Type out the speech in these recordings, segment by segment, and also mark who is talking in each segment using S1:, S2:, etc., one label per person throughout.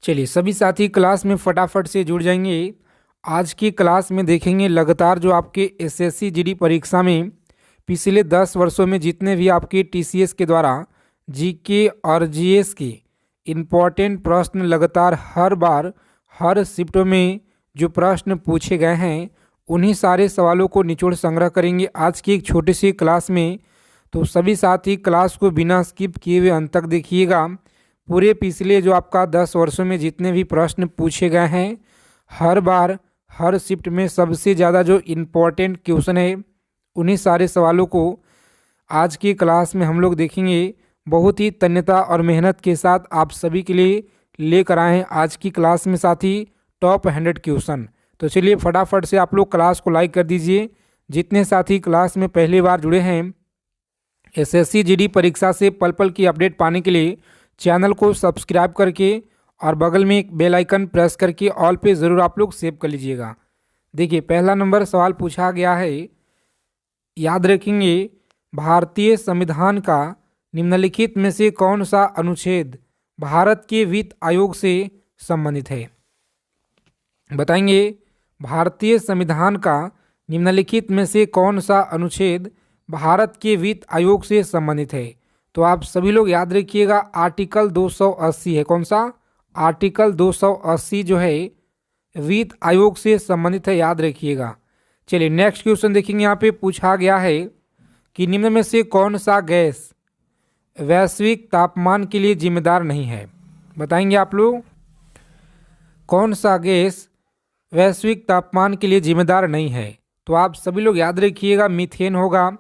S1: चलिए सभी साथी क्लास में फटाफट से जुड़ जाएंगे। आज की क्लास में देखेंगे लगातार जो आपके एसएससी जीडी परीक्षा में पिछले 10 वर्षों में जितने भी आपके टीसीएस के द्वारा जीके और जीएस के इम्पॉर्टेंट प्रश्न लगातार हर बार हर शिफ्टों में जो प्रश्न पूछे गए हैं उन्हीं सारे सवालों को निचोड़ संग्रह करेंगे आज की एक छोटी सी क्लास में। तो सभी साथी क्लास को बिना स्किप किए हुए अंत तक देखिएगा। पूरे पिछले जो आपका 10 वर्षों में जितने भी प्रश्न पूछे गए हैं हर बार हर शिफ्ट में सबसे ज़्यादा जो इम्पोर्टेंट क्वेश्चन है उन्हीं सारे सवालों को आज की क्लास में हम लोग देखेंगे। बहुत ही तन्यता और मेहनत के साथ आप सभी के लिए लेकर आए हैं आज की क्लास में साथी टॉप 100 क्वेश्चन। तो चलिए फटाफट से आप लोग क्लास को लाइक कर दीजिए। जितने साथी क्लास में पहली बार जुड़े हैं एसएससी जीडी परीक्षा से पल पल की अपडेट पाने के लिए चैनल को सब्सक्राइब करके और बगल में एक बेल आइकन प्रेस करके ऑल पे ज़रूर आप लोग सेव कर लीजिएगा। देखिए पहला नंबर सवाल पूछा गया है, याद रखेंगे भारतीय संविधान का निम्नलिखित में से कौन सा अनुच्छेद भारत के वित्त आयोग से संबंधित है। बताएंगे भारतीय संविधान का निम्नलिखित में से कौन सा अनुच्छेद भारत के वित्त आयोग से संबंधित है। तो आप सभी लोग याद रखिएगा आर्टिकल 280 है। कौन सा? आर्टिकल 280 जो है वित्त आयोग से संबंधित है, याद रखिएगा। चलिए नेक्स्ट क्वेश्चन देखेंगे। यहाँ पे पूछा गया है कि निम्न में से कौन सा गैस वैश्विक तापमान के लिए जिम्मेदार नहीं है। बताएंगे आप लोग कौन सा गैस वैश्विक तापमान के लिए जिम्मेदार नहीं है। तो आप सभी लोग याद रखिएगा मीथेन होगा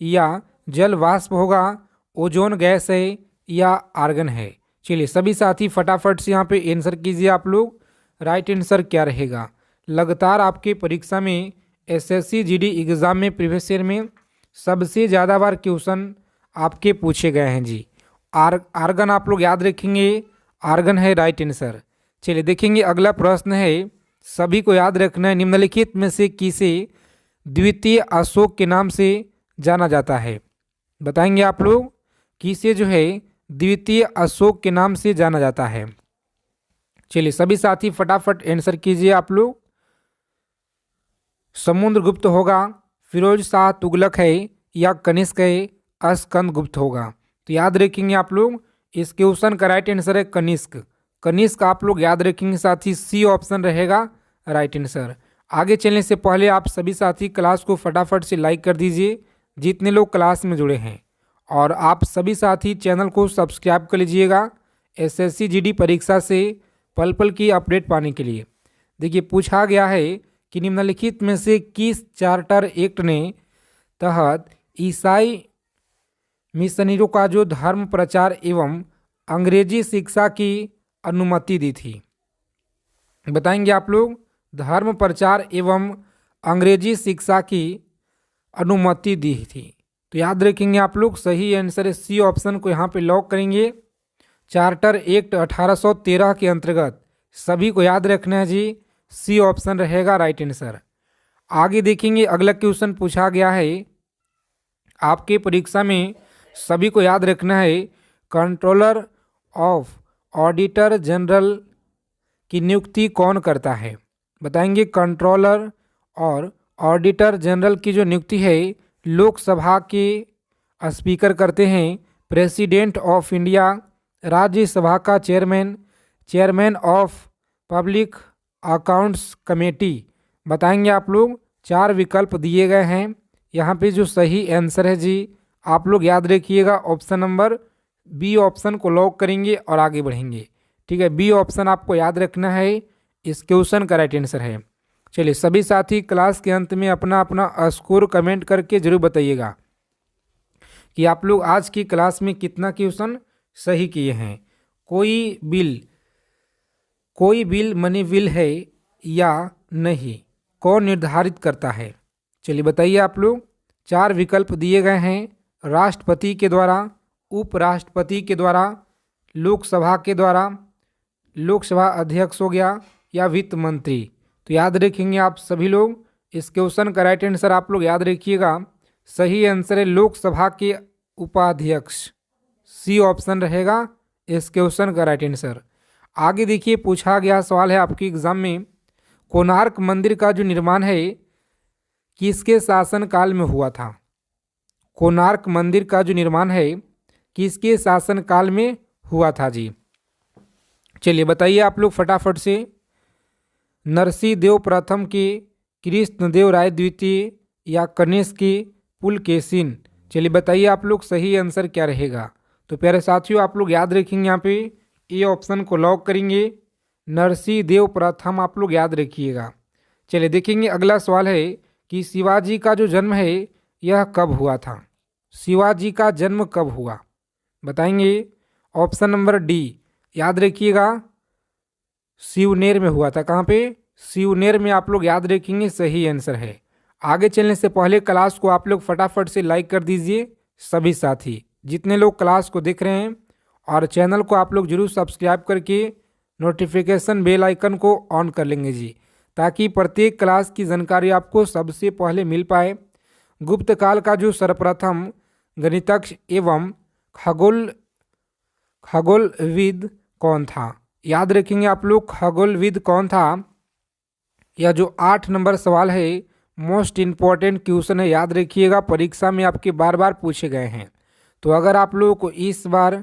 S1: या जल वाष्प होगा, ओजोन गैस है या आर्गन है। चलिए सभी साथी फटाफट से यहाँ पे आंसर कीजिए आप लोग। राइट आंसर क्या रहेगा? लगातार आपके परीक्षा में एसएससी जीडी एग्ज़ाम में प्रीवियस ईयर में सबसे ज़्यादा बार क्वेश्चन आपके पूछे गए हैं जी। आर्गन आप लोग याद रखेंगे, आर्गन है राइट आंसर। चलिए देखेंगे अगला प्रश्न है, सभी को याद रखना है, निम्नलिखित में से किसे द्वितीय अशोक के नाम से जाना जाता है। बताएंगे आप लोग किसे जो है द्वितीय अशोक के नाम से जाना जाता है। चलिए सभी साथी फटाफट आंसर कीजिए आप लोग। समुद्रगुप्त होगा, फिरोज शाह तुगलक है या कनिष्क है, स्कंदगुप्त होगा। तो याद रखेंगे आप लोग इस क्वेश्चन का राइट आंसर है कनिष्क। कनिष्क आप लोग याद रखेंगे साथी, सी ऑप्शन रहेगा राइट आंसर। आगे चलने से पहले आप सभी साथी क्लास को फटाफट से लाइक कर दीजिए जितने लोग क्लास में जुड़े हैं, और आप सभी साथी चैनल को सब्सक्राइब कर लीजिएगा एसएससी जीडी परीक्षा से पल पल की अपडेट पाने के लिए। देखिए पूछा गया है कि निम्नलिखित में से किस चार्टर एक्ट ने तहत ईसाई मिशनरियों का जो धर्म प्रचार एवं अंग्रेजी शिक्षा की अनुमति दी थी। बताएंगे आप लोग धर्म प्रचार एवं अंग्रेजी शिक्षा की अनुमति दी थी। तो याद रखेंगे आप लोग सही आंसर है सी ऑप्शन को यहाँ पे लॉक करेंगे। चार्टर एक्ट 1813 के अंतर्गत सभी को याद रखना है जी, सी ऑप्शन रहेगा राइट आंसर। आगे देखेंगे अगला क्वेश्चन पूछा गया है आपके परीक्षा में, सभी को याद रखना है कंट्रोलर ऑफ ऑडिटर जनरल की नियुक्ति कौन करता है। बताएंगे कंट्रोलर और ऑडिटर जनरल की जो नियुक्ति है लोकसभा के स्पीकर करते हैं, प्रेसिडेंट ऑफ इंडिया, राज्यसभा का chairman, chairman of public accounts committee. बताएंगे आप लोग, 4 विकल्प दिए गए हैं। यहाँ पे जो सही आंसर है जी आप लोग याद रखिएगा ऑप्शन नंबर बी ऑप्शन को लॉक करेंगे और आगे बढ़ेंगे। ठीक है, बी ऑप्शन आपको याद रखना है, इस क्वेश्चन का राइट आंसर है। चलिए सभी साथी क्लास के अंत में अपना अपना स्कोर कमेंट करके जरूर बताइएगा कि आप लोग आज की क्लास में कितना क्वेश्चन सही किए हैं। कोई बिल मनी बिल है या नहीं, कौन निर्धारित करता है। चलिए बताइए आप लोग। 4 विकल्प दिए गए हैं, राष्ट्रपति के द्वारा, उपराष्ट्रपति के द्वारा, लोकसभा के द्वारा, लोकसभा अध्यक्ष हो गया, या वित्त मंत्री। तो याद रखेंगे आप सभी लोग इस क्वेश्चन का राइट आंसर आप लोग याद रखिएगा, सही आंसर है लोकसभा के उपाध्यक्ष, सी ऑप्शन रहेगा इस क्वेश्चन का राइट आंसर। आगे देखिए पूछा गया सवाल है आपके एग्जाम में, कोणार्क मंदिर का जो निर्माण है किसके शासनकाल में हुआ था। कोणार्क मंदिर का जो निर्माण है किसके शासनकाल में हुआ था जी। चलिए बताइए आप लोग फटाफट से। नरसिंह देव प्रथम के, कृष्णदेव राय द्वितीय या कनिष्क के, पुलकेशिन। चलिए बताइए आप लोग सही आंसर क्या रहेगा। तो प्यारे साथियों आप लोग याद रखेंगे यहाँ पे ए ऑप्शन को लॉक करेंगे, नरसिंह देव प्रथम आप लोग याद रखिएगा। चलिए देखेंगे अगला सवाल है कि शिवाजी का जो जन्म है यह कब हुआ था। शिवाजी का जन्म कब हुआ बताएंगे। ऑप्शन नंबर डी याद रखिएगा, शिवनेर में हुआ था। कहाँ पे? शिवनेर में आप लोग याद रखेंगे, सही आंसर है। आगे चलने से पहले क्लास को आप लोग फटाफट से लाइक कर दीजिए सभी साथी जितने लोग क्लास को देख रहे हैं, और चैनल को आप लोग जरूर सब्सक्राइब करके नोटिफिकेशन बेल आइकन को ऑन कर लेंगे जी, ताकि प्रत्येक क्लास की जानकारी आपको सबसे पहले मिल पाए। गुप्त काल का जो सर्वप्रथम गणितज्ञ एवं खगोलविद कौन था। याद रखेंगे आप लोग खगोलविद कौन था। यह जो 8 नंबर सवाल है मोस्ट इम्पॉर्टेंट क्वेश्चन है, याद रखिएगा, परीक्षा में आपके बार बार पूछे गए हैं। तो अगर आप लोगों को इस बार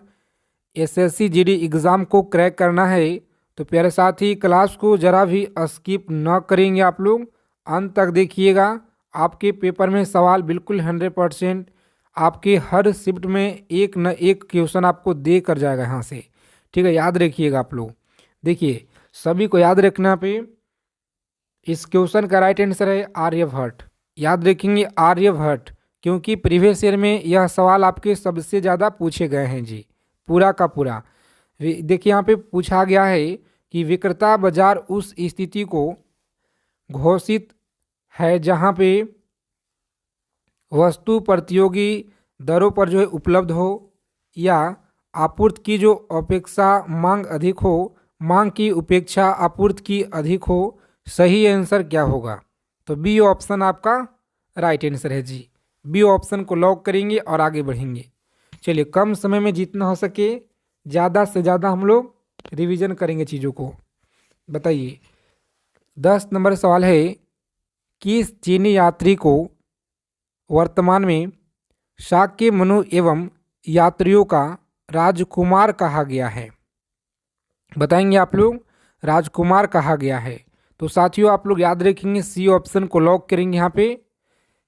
S1: एसएससी जीडी एग्ज़ाम को क्रैक करना है तो प्यारे साथी क्लास को ज़रा भी स्किप न करेंगे, आप लोग अंत तक देखिएगा। आपके पेपर में सवाल बिल्कुल 100% आपके हर शिफ्ट में एक न एक क्वेश्चन आपको दे कर जाएगा यहाँ से, ठीक है। याद रखिएगा आप लोग। देखिए सभी को याद रखना पे इस क्वेश्चन का राइट आंसर है आर्यभट्ट। याद रखेंगे आर्यभट्ट, क्योंकि प्रीवियस ईयर में यह सवाल आपके सबसे ज़्यादा पूछे गए हैं जी, पूरा का पूरा। देखिए यहाँ पे पूछा गया है कि विक्रेता बाजार उस स्थिति को घोषित है जहाँ पे वस्तु प्रतियोगी दरों पर जो है उपलब्ध हो, या आपूर्ति की जो अपेक्षा मांग अधिक हो, मांग की उपेक्षा आपूर्ति की अधिक हो। सही आंसर क्या होगा? तो बी ऑप्शन आपका राइट आंसर है जी। बी ऑप्शन को लॉक करेंगे और आगे बढ़ेंगे। चलिए कम समय में जितना हो सके ज़्यादा से ज़्यादा हम लोग रिवीजन करेंगे चीज़ों को। बताइए 10 नंबर सवाल है, किस चीनी यात्री को वर्तमान में शाक्य मनु एवं यात्रियों का राजकुमार कहा गया है। बताएंगे आप लोग, राजकुमार कहा गया है। तो साथियों आप लोग याद रखेंगे, सी ऑप्शन को लॉक करेंगे यहाँ पे,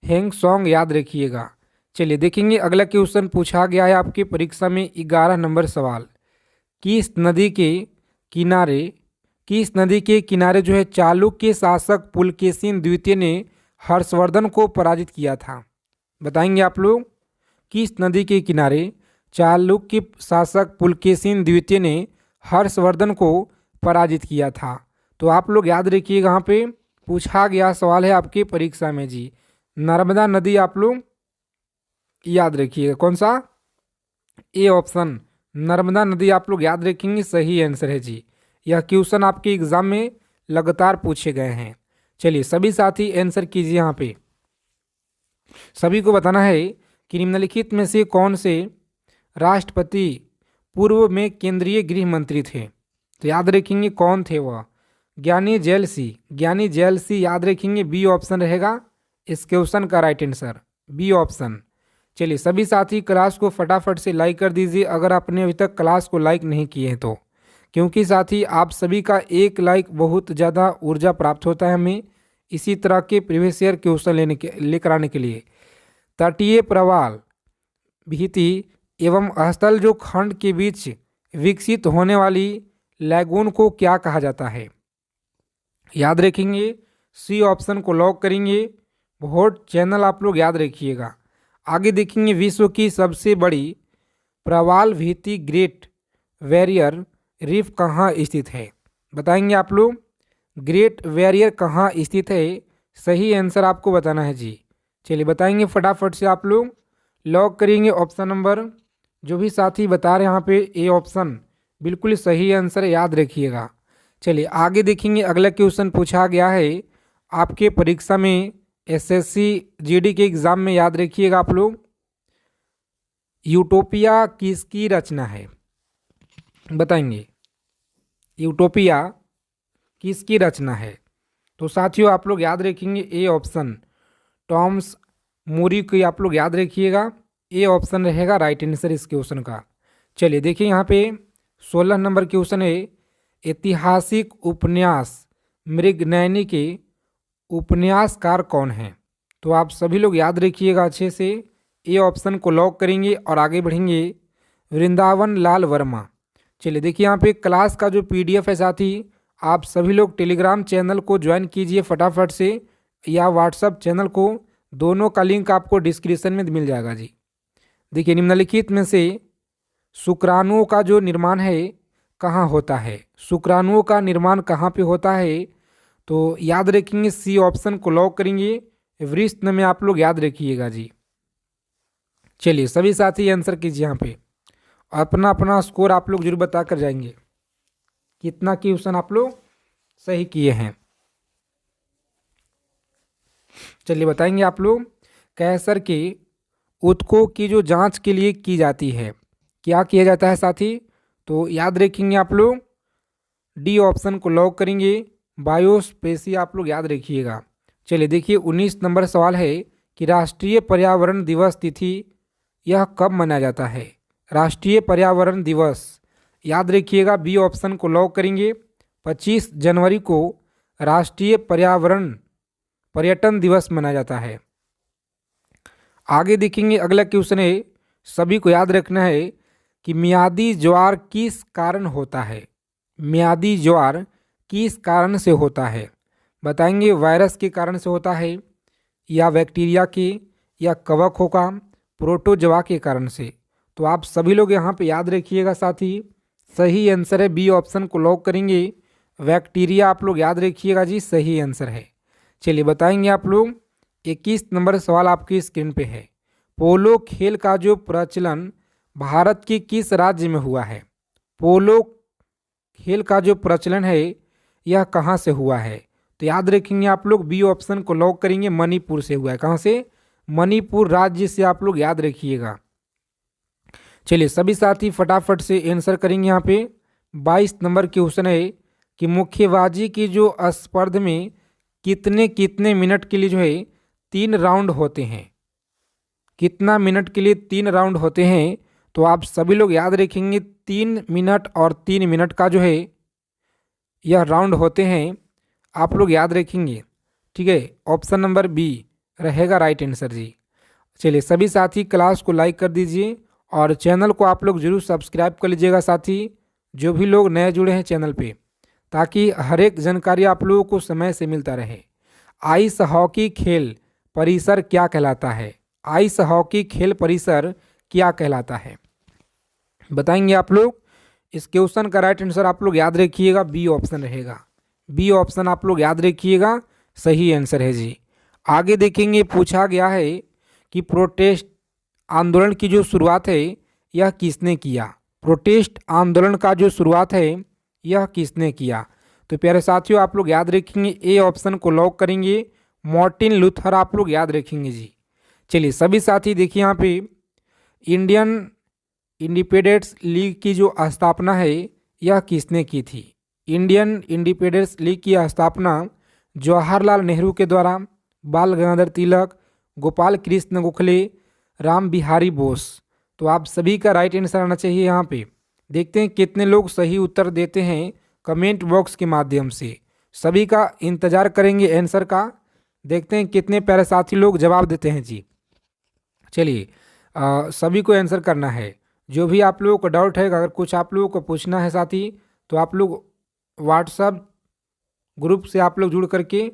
S1: हेंग सॉन्ग याद रखिएगा। चलिए देखेंगे अगला क्वेश्चन पूछा गया है आपके परीक्षा में 11 नंबर सवाल, किस नदी के किनारे जो है चालुक्य शासक पुलकेशिन द्वितीय ने हर्षवर्धन को पराजित किया था। बताएंगे आप लोग, किस नदी के किनारे चालुक्य शासक पुलकेशिन द्वितीय ने हर्षवर्धन को पराजित किया था। तो आप लोग याद रखिएगा, यहाँ पे पूछा गया सवाल है आपके परीक्षा में जी, नर्मदा नदी आप लोग याद रखिएगा। कौन सा? ए ऑप्शन नर्मदा नदी आप लोग याद रखेंगे, सही आंसर है जी। यह क्वेश्चन आपके एग्जाम में लगातार पूछे गए हैं। चलिए सभी साथी आंसर कीजिए। यहाँ पे सभी को बताना है कि निम्नलिखित में से कौन से राष्ट्रपति पूर्व में केंद्रीय गृह मंत्री थे। तो याद रखेंगे कौन थे वह, ज्ञानी जैल सिंह याद रखेंगे। बी ऑप्शन रहेगा इस क्वेश्चन का राइट आंसर, बी ऑप्शन। चलिए सभी साथी क्लास को फटाफट से लाइक कर दीजिए अगर आपने अभी तक क्लास को लाइक नहीं किए हैं तो, क्योंकि साथी आप सभी का एक लाइक बहुत ज़्यादा ऊर्जा प्राप्त होता है हमें इसी तरह के प्रीवियस ईयर क्वेश्चन लेकर आने के लिए। तटीय प्रवाल भीति एवं स्थल जो खंड के बीच विकसित होने वाली लैगून को क्या कहा जाता है। याद रखेंगे, सी ऑप्शन को लॉक करेंगे। बहुत चैनल आप लोग याद रखिएगा। आगे देखेंगे विश्व की सबसे बड़ी प्रवाल भीति ग्रेट बैरियर रीफ कहाँ स्थित है। बताएंगे आप लोग, ग्रेट बैरियर कहाँ स्थित है। सही आंसर आपको बताना है जी। चलिए बताएंगे फटाफट से, आप लोग लॉक करेंगे ऑप्शन नंबर, जो भी साथी बता रहे हैं यहाँ पे ए ऑप्शन बिल्कुल सही आंसर याद रखिएगा। चलिए आगे देखेंगे अगला क्वेश्चन पूछा गया है आपके परीक्षा में एसएससी जीडी के एग्ज़ाम में। याद रखिएगा आप लोग, यूटोपिया किसकी रचना है। बताएंगे यूटोपिया किसकी रचना है? तो साथियों आप लोग याद रखेंगे ए ऑप्शन, टॉमस मूरी की आप लोग याद रखिएगा। ए ऑप्शन रहेगा राइट आंसर इस क्वेश्चन का। चलिए देखिए यहाँ पे 16 नंबर क्वेश्चन है, ऐतिहासिक उपन्यास मृगनयनी के उपन्यासकार कौन हैं? तो आप सभी लोग याद रखिएगा अच्छे से। ए ऑप्शन को लॉक करेंगे और आगे बढ़ेंगे। वृंदावन लाल वर्मा। चलिए देखिए यहाँ पे क्लास का जो पीडीएफ है साथी, आप सभी लोग टेलीग्राम चैनल को ज्वाइन कीजिए फटाफट से, या व्हाट्सएप चैनल को, दोनों का लिंक आपको डिस्क्रिप्शन में मिल जाएगा जी। देखिए निम्नलिखित में से शुक्राणुओं का जो निर्माण है कहाँ होता है? शुक्राणुओं का निर्माण कहाँ पे होता है? तो याद रखेंगे सी ऑप्शन को लॉक करेंगे, वृषण में आप लोग याद रखिएगा जी। चलिए सभी साथी आंसर कीजिए यहाँ पे, अपना अपना स्कोर आप लोग जरूर बता कर जाएंगे कितना क्वेश्चन आप लोग सही किए हैं। चलिए बताएंगे आप लोग, कैंसर के ऊतकों की जो जांच के लिए की जाती है, क्या किया जाता है साथी? तो याद रखेंगे आप लोग, डी ऑप्शन को लॉक करेंगे, बायोप्सी आप लोग याद रखिएगा। चलिए देखिए 19 नंबर सवाल है कि राष्ट्रीय पर्यावरण दिवस तिथि यह कब मनाया जाता है? राष्ट्रीय पर्यावरण दिवस याद रखिएगा, बी ऑप्शन को लॉक करेंगे, 25 जनवरी को राष्ट्रीय पर्यटन दिवस मनाया जाता है। आगे देखेंगे अगला क्वेश्चन है, सभी को याद रखना है कि मियादी ज्वार किस कारण होता है? मियादी ज्वार किस कारण से होता है? बताएंगे वायरस के कारण से होता है, या बैक्टीरिया के, या कवकों का, प्रोटोजवा के कारण से। तो आप सभी लोग यहाँ पे याद रखिएगा साथी, सही आंसर है बी ऑप्शन को लॉक करेंगे, बैक्टीरिया आप लोग याद रखिएगा जी, सही आंसर है। चलिए बताएंगे आप लोग, 21 नंबर सवाल आपकी स्क्रीन पे है, पोलो खेल का जो प्रचलन भारत के किस राज्य में हुआ है? पोलो खेल का जो प्रचलन है यह कहाँ से हुआ है? तो याद रखेंगे आप लोग, बी ऑप्शन को लॉक करेंगे, मणिपुर से हुआ है। कहाँ से? मणिपुर राज्य से आप लोग याद रखिएगा। चलिए सभी साथी फटाफट से आंसर करेंगे यहाँ पे। 22 नंबर क्वेश्चन है कि मुक्केबाजी की जो स्पर्धा में कितने कितने मिनट के लिए जो है 3 राउंड होते हैं? कितना मिनट के लिए 3 राउंड होते हैं? तो आप सभी लोग याद रखेंगे 3 मिनट और 3 मिनट का जो है यह राउंड होते हैं, आप लोग याद रखेंगे। ठीक है, ऑप्शन नंबर बी रहेगा राइट आंसर जी। चलिए सभी साथी क्लास को लाइक कर दीजिए और चैनल को आप लोग जरूर सब्सक्राइब कर लीजिएगा साथी, जो भी लोग नए जुड़े हैं चैनल पे, ताकि हर एक जानकारी आप लोगों को समय से मिलता रहे। आइस हॉकी खेल परिसर क्या कहलाता है? आइस हॉकी खेल परिसर क्या कहलाता है? बताएंगे आप लोग। इस क्वेश्चन का राइट आंसर आप लोग याद रखिएगा, बी ऑप्शन रहेगा। बी ऑप्शन आप लोग याद रखिएगा, सही आंसर है जी। आगे देखेंगे, पूछा गया है कि प्रोटेस्ट आंदोलन की जो शुरुआत है यह किसने किया? प्रोटेस्ट आंदोलन का जो शुरुआत है यह किसने किया? तो प्यारे साथियों आप लोग याद रखेंगे, ए ऑप्शन को लॉक करेंगे, मार्टिन लूथर आप लोग याद रखेंगे जी। चलिए सभी साथी देखिए यहाँ पे, इंडियन इंडिपेंडेंस लीग की जो स्थापना है यह किसने की थी? इंडियन इंडिपेंडेंस लीग की स्थापना जवाहरलाल नेहरू के द्वारा, बाल गंगाधर तिलक, गोपाल कृष्ण गोखले, राम बिहारी बोस। तो आप सभी का राइट आंसर आना चाहिए यहाँ पे। देखते हैं कितने लोग सही उत्तर देते हैं कमेंट बॉक्स के माध्यम से। सभी का इंतजार करेंगे आंसर का, देखते हैं कितने प्यारे साथी लोग जवाब देते हैं जी। चलिए सभी को आंसर करना है। जो भी आप लोगों को डाउट है, अगर कुछ आप लोगों को पूछना है साथी, तो आप लोग व्हाट्सएप ग्रुप से आप लोग जुड़ करके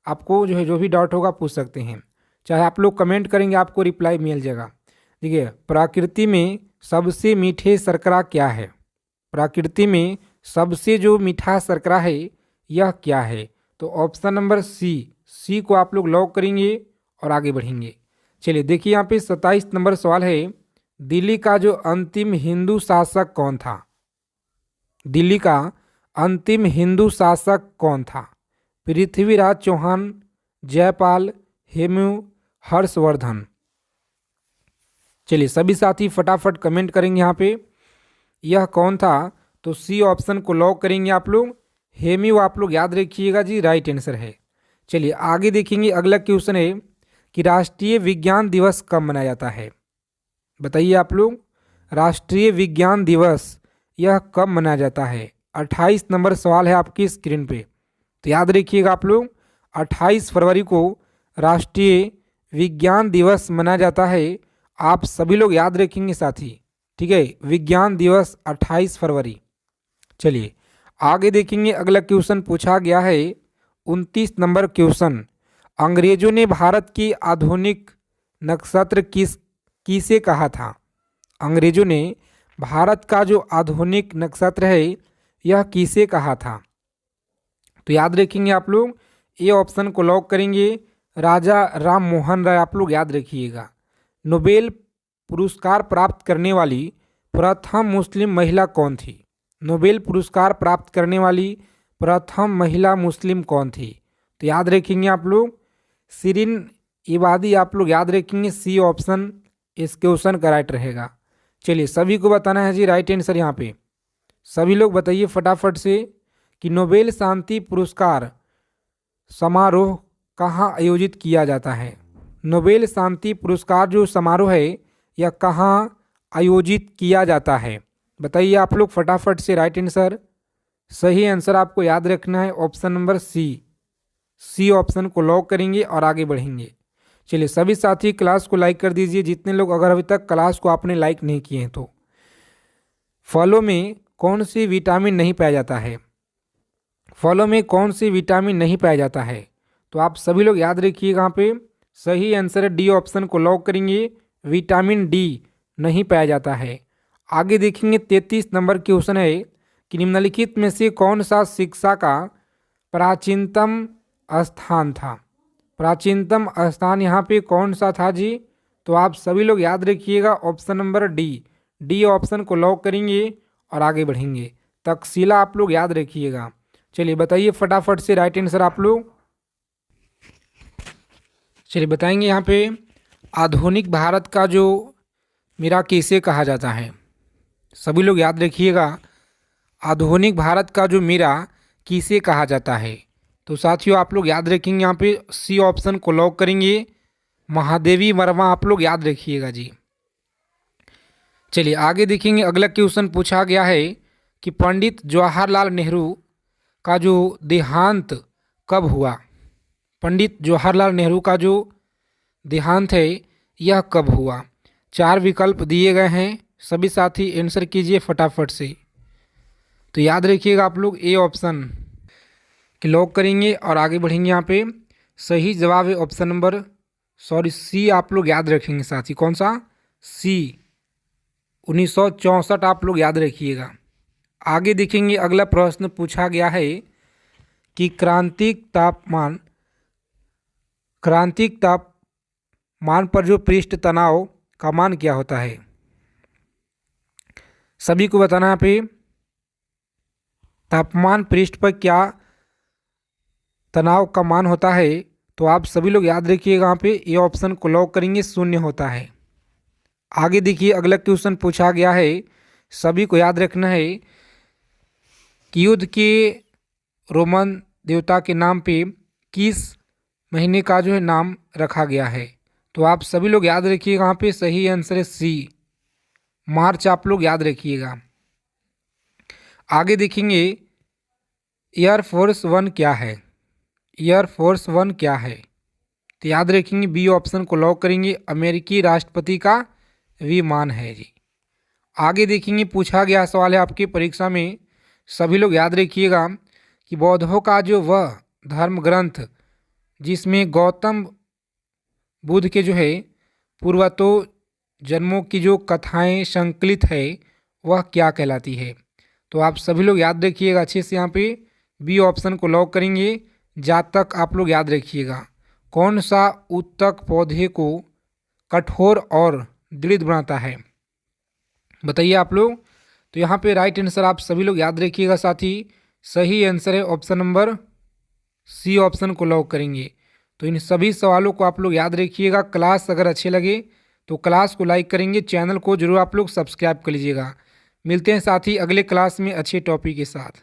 S1: आपको जो है जो भी डाउट होगा पूछ सकते हैं। चाहे आप लोग कमेंट करेंगे, आपको रिप्लाई मिल जाएगा। देखिए, प्रकृति में सबसे मीठे शर्करा क्या है? प्रकृति में सबसे जो मीठा शर्करा है यह क्या है? तो ऑप्शन नंबर सी को आप लोग लॉक करेंगे और आगे बढ़ेंगे। चलिए देखिए यहाँ पे 27 नंबर सवाल है, दिल्ली का जो अंतिम हिंदू शासक कौन था? दिल्ली का अंतिम हिंदू शासक कौन था? पृथ्वीराज चौहान, जयपाल, हेमू, हर्षवर्धन। चलिए सभी साथी फटाफट कमेंट करेंगे यहाँ पे, यह कौन था? तो सी ऑप्शन को लॉक करेंगे आप लोग। हेमी वो आप लोग याद रखिएगा जी, राइट आंसर है। चलिए आगे देखेंगे, अगला क्वेश्चन है कि राष्ट्रीय विज्ञान दिवस कब मनाया जाता है। बताइए आप लोग, राष्ट्रीय विज्ञान दिवस यह कब मनाया जाता है। 28 नंबर सवाल है आपकी स्क्रीन पे। तो याद रखिएगा आप लोग, 28 फरवरी को राष्ट्रीय विज्ञान दिवस मनाया जाता है। आप सभी लोग याद रखेंगे साथी, ठीक है, विज्ञान दिवस 28 फरवरी। चलिए आगे देखेंगे, अगला क्वेश्चन पूछा गया है 29 नंबर क्वेश्चन, अंग्रेजों ने भारत की आधुनिक नक्षत्र किसे कहा था। अंग्रेजों ने भारत का जो आधुनिक नक्षत्र है यह किसे कहा था। तो याद रखेंगे आप लोग, ए ऑप्शन को लॉक करेंगे, राजा राम मोहन राय आप लोग याद रखिएगा। नोबेल पुरस्कार प्राप्त करने वाली प्रथम मुस्लिम महिला कौन थी। नोबेल पुरस्कार प्राप्त करने वाली प्रथम महिला मुस्लिम कौन थी। तो याद रखेंगे आप लोग, शिरीन इबादी आप लोग याद रखेंगे। सी ऑप्शन इस क्वेश्चन का राइट रहेगा। चलिए सभी को बताना है जी राइट आंसर। यहाँ पे सभी लोग बताइए फटाफट से कि नोबेल शांति पुरस्कार समारोह कहाँ आयोजित किया जाता है। नोबेल शांति पुरस्कार जो समारोह है यह कहाँ आयोजित किया जाता है। बताइए आप लोग फटाफट से राइट आंसर। सही आंसर आपको याद रखना है ऑप्शन नंबर सी ऑप्शन को लॉक करेंगे और आगे बढ़ेंगे। चलिए सभी साथी क्लास को लाइक कर दीजिए, जितने लोग अगर अभी तक क्लास को आपने लाइक नहीं किए हैं तो। फलों में कौन सी विटामिन नहीं पाया जाता है। फलों में कौन सी विटामिन नहीं पाया जाता है। तो आप सभी लोग याद रखिएगा, यहाँ पे सही आंसर है डी ऑप्शन को लॉक करेंगे, विटामिन डी नहीं पाया जाता है। आगे देखेंगे 33 नंबर क्वेश्चन है कि निम्नलिखित में से कौन सा शिक्षा का प्राचीनतम स्थान था। प्राचीनतम स्थान यहाँ पे कौन सा था जी। तो आप सभी लोग याद रखिएगा ऑप्शन नंबर डी ऑप्शन को लॉक करेंगे और आगे बढ़ेंगे। तक्षशिला आप लोग याद रखिएगा। चलिए बताइए फटाफट से राइट आंसर आप लोग। चलिए बताएंगे यहाँ पे, आधुनिक भारत का जो मीरा किसे कहा जाता है। सभी लोग याद रखिएगा, आधुनिक भारत का जो मीरा किसे कहा जाता है। तो साथियों आप लोग याद रखेंगे, यहाँ पे सी ऑप्शन को लॉक करेंगे, महादेवी वर्मा आप लोग याद रखिएगा जी। चलिए आगे देखेंगे, अगला क्वेश्चन पूछा गया है कि पंडित जवाहरलाल नेहरू का जो देहांत कब हुआ। पंडित जवाहरलाल नेहरू का जो देहांत है यह कब हुआ। 4 विकल्प दिए गए हैं, सभी साथी आंसर कीजिए फटाफट से। तो याद रखिएगा आप लोग, ए ऑप्शन कि लॉक करेंगे और आगे बढ़ेंगे। यहाँ पे सही जवाब है ऑप्शन नंबर सी आप लोग याद रखेंगे साथी। कौन सा? सी 1964 आप लोग याद रखिएगा। आगे देखेंगे, अगला प्रश्न पूछा गया है कि क्रांतिक तापमान पर जो पृष्ठ तनाव का मान क्या होता है। सभी को बताना है पे तापमान पृष्ठ पर क्या तनाव का मान होता है। तो आप सभी लोग याद रखिएगा, यहाँ पे ये ऑप्शन को लॉक करेंगे, 0 होता है। आगे देखिए, अगला क्वेश्चन पूछा गया है, सभी को याद रखना है कि युद्ध के रोमन देवता के नाम पे किस महीने का जो है नाम रखा गया है। तो आप सभी लोग याद रखिएगा, यहाँ पे सही आंसर है सी, मार्च आप लोग याद रखिएगा। आगे देखेंगे, एयरफोर्स 1 क्या है। एयरफोर्स 1 क्या है। तो याद रखेंगे, बी ऑप्शन को लॉक करेंगे, अमेरिकी राष्ट्रपति का विमान है जी। आगे देखेंगे, पूछा गया सवाल है आपकी परीक्षा में, सभी लोग याद रखिएगा कि बौद्धों का जो वह धर्म ग्रंथ जिसमें गौतम बुद्ध के जो है पूर्वतों जन्मों की जो कथाएं संकलित है वह क्या कहलाती है। तो आप सभी लोग याद रखिएगा अच्छे से, यहाँ पे बी ऑप्शन को लॉक करेंगे, जातक आप लोग याद रखिएगा। कौन सा उत्तक पौधे को कठोर और दृढ़ बनाता है, बताइए आप लोग। तो यहाँ पे राइट आंसर आप सभी लोग याद रखिएगा साथी, सही आंसर है ऑप्शन नंबर सी ऑप्शन को लॉक करेंगे। तो इन सभी सवालों को आप लोग याद रखिएगा। क्लास अगर अच्छे लगे तो क्लास को लाइक करेंगे, चैनल को जरूर आप लोग सब्सक्राइब कर लीजिएगा। मिलते हैं साथ ही अगले क्लास में अच्छे टॉपिक के साथ।